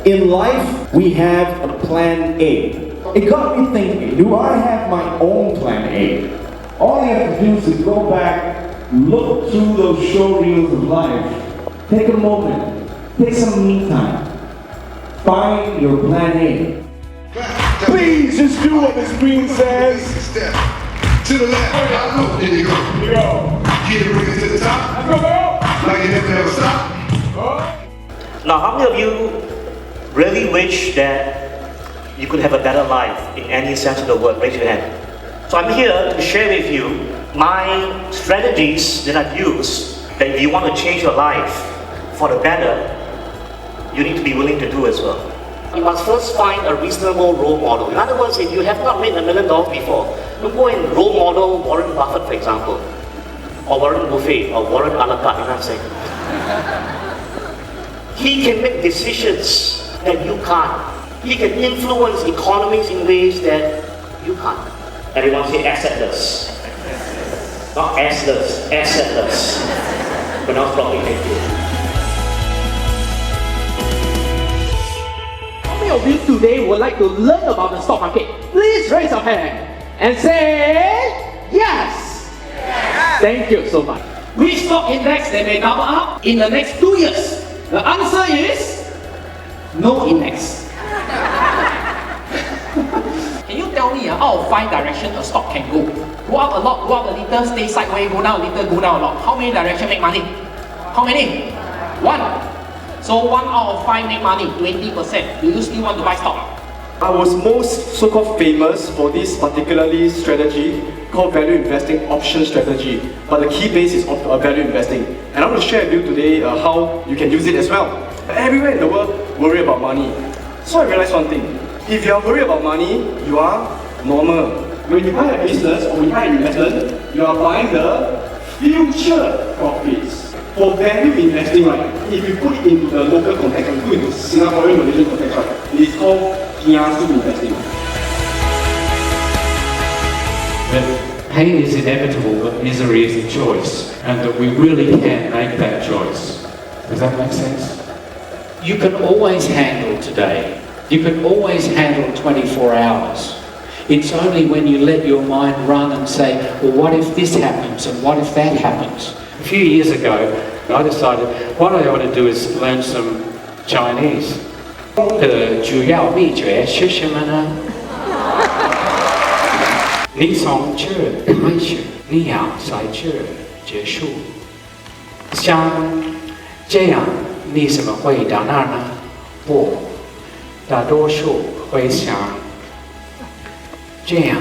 In life, we have a plan A. It got me thinking, do I have my own plan A? All you have to do is go back, look through those show reels of life, take a moment, take some me time, find your plan A. Please just do what the screen says. Step to the left, I know, there you go. Here you go. Get it, bring it to the top. Let's go, girl. Like you never stop. Now, how many of you really wish that you could have a better life in any sense of the word? Raise your hand. So I'm here to share with you my strategies that I've used that if you want to change your life for the better, you need to be willing to do as well. You must first find a reasonable role model. In other words, if you have not made $1 million before, don't go and role model Warren Buffett, for example, or Warren Buffett, or Warren a la carte, you know what I'm saying? He can make decisions that you can't. He can influence economies in ways that you can't. Everyone say assetless. Not assless, assetless. Pronounce properly, thank you. How many of you today would like to learn about the stock market? Please raise your hand and say yes. Thank you so much. Which stock index that may double up in the next 2 years? The answer is no index. Can you tell me out of 5 directions a stock can go? Go up a lot, go up a little, stay sideways, go down a little, go down a lot. How many directions make money? How many? 1. So 1 out of 5 make money, 20%. Do you still want to buy stock? I was most so-called famous for this particularly strategy called value investing option strategy. But the key base is of value investing. And I want to share with you today how you can use it as well. Everywhere in the world worry about money. So I realized one thing. If you are worried about money, you are normal. When you buy a business or when you buy an investment, you are buying the future profits. For value investing, right, if you put it into the local context, or you put it into Singaporean Malaysian context, right, it is called kiasu investing. That pain is inevitable, but misery is a choice, and that we really can make that choice. Does that make sense? You can always handle today. You can always handle 24 hours. It's only when you let your mind run and say, well, what if this happens and what if that happens? A few years ago, I decided what I ought to do is learn some Chinese. 主要秘诀是什么呢？你从这开始，你要在这结束。像这样，你怎么会到那儿呢？不，大多数会想这样。